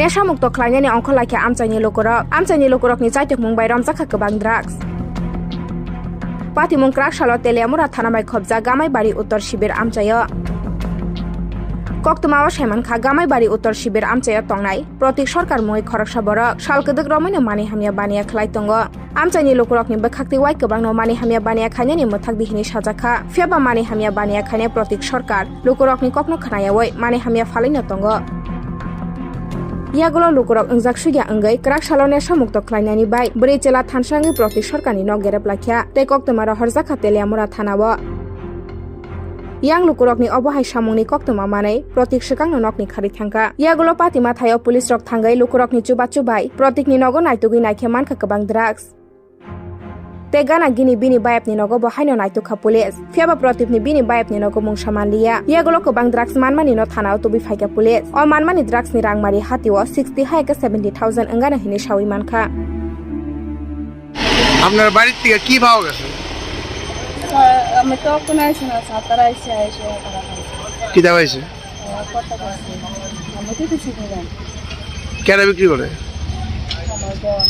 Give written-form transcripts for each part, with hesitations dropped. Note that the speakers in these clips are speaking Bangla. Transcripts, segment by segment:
Nesha mukto khlainani ongkholakhe amchaini lokorokni chaitek mungbai ramjakha kwbang drugs. Patimung Krakshalo Telemura Thanamai Khobja Gamaibari Uttor Shibir Amchayo Koktuma Shaimankha Gamaibari Uttor Shibir Amchayo Tongnai Protik Sarkar Moi Khoroksa Borok Salkadok Romani Mani Hamia Bania Khlai Tongo Amchaini lokorokni bekhakti wai kwbangno Mani Hamia Bania khainani muthak bihini sajakha Pheba Mani Hamia Bania khaine Protik Sarkar lokorokni kokno khnayawai Mani Hamia Phalaino Tongo Yagulo lokorok ungjak sugya angai Krakshalo nesha mukto khlainani bai bri chela thansangi Protik Sarkarni no gerep lakhya tei koktoma horjakha Telemura thanao Yang lokorokni obohai samungni koktoma manai Protik swkangno nokni khari thangka Yagulo patima thayo police rok thangai lokorokni chubai Protikni nogo naitugui naikhe mankha kwbang drugs Te gana gini bini bayapni nogo bo haino naitokha police Pheba Protikni bini bayapni nogo mungsaman liya Yagulo kwbang drugs manmani no thanao tubi phaika police O manmani drugs ni rangmari hatio 60 haika 70,000 angana hini sawi mankha আপনার বাড়ির থেকে কি পাওয়া গেছে আমি তো কোন আইছি না সাতারা আইছি তারা কি দাও হয়েছে কত আছে আমি তো কিছু না কেনা বিক্রি করে আমার দেওয়া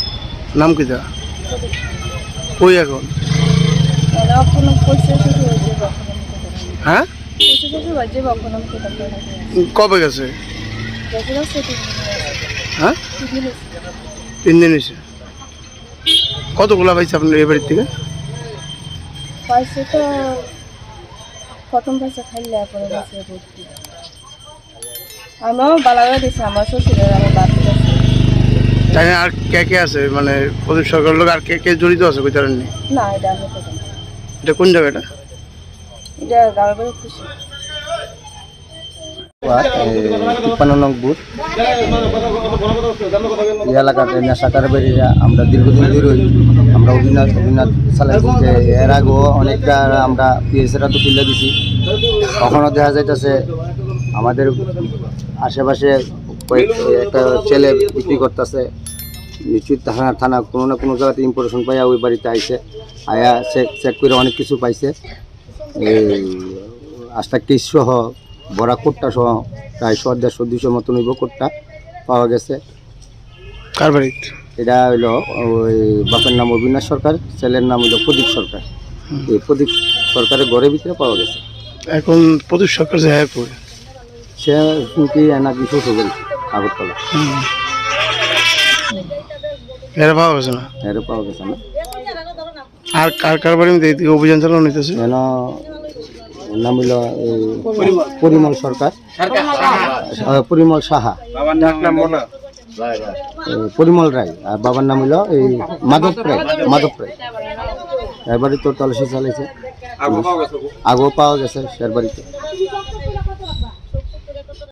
নাম কি দা কই এখন এরা কোন পয়সা শুরু হয়েছে হ্যাঁ পয়সা শুরু হয়েছে কখন আমি কথা বলি কবে গেছে হ্যাঁ 3 দিন হয়েছে কতগুলো পাইছে আপনার এই বাড়ির থেকে পয়সা তো প্রথম পয়সা খাইলে পরে গেছে ভর্তি আমিও বালাগা দিছি আমার শ্বশুরের আমার বাড়ি তাই আর কে আছে মানে প্রদীপ সরকার লোক আর কে জড়িত আছে কই তারেন নি না এটা আমি তো জানি এটা কোন জায়গাটা এটা গাঁয়ের বাড়ি খুশি 53 নং বুথ এই এলাকাতে নেশা কারবারিরা আমরা দীর্ঘদিন ধরে আমরা অভিনয় চালাইছি যে এর আগেও অনেকটা আমরা পিএসরা তো তুলে দিছি কখনো দেখা যাইতেছে আমাদের আশেপাশে একটা ছেলে বিক্রি করতেছে নিশ্চিত থানা কোনো না কোনো জায়গাতে ইনফরমেশন পাইয়া ওই বাড়িতে আইছে আয়া চেক করে অনেক কিছু পাইছে এই আস্তা কেস সহ বড়া কোট্টা সহ প্রায় 150-200 মতো নিব কোট্টা পাওয়া গেছে কার বাড়িতে এটা হইল ওই বাপের নাম অবিনাশ সরকার ছেলের নাম হইল প্রদীপ সরকার এই প্রদীপ সরকারের ঘরের ভিতরে পাওয়া গেছে এখন প্রদীপ সরকার যে হ্যাঁ করে সে কি এনা কিছু হবে আগরতলা এরা পাওয়া গেছে না এর পাওয়া গেছে না আর কার বাড়িতে এইদিকে অভিযান চালানো হইতেছে এন নাম হইল পরিমল সরকার পরিমল সাহা পরিমল রায় আর বাবার নাম হইল এই মাধব রায় এর বাড়ি তো তল্লাশি চালাইছে আগেও পাওয়া গেছে সে বাড়িতে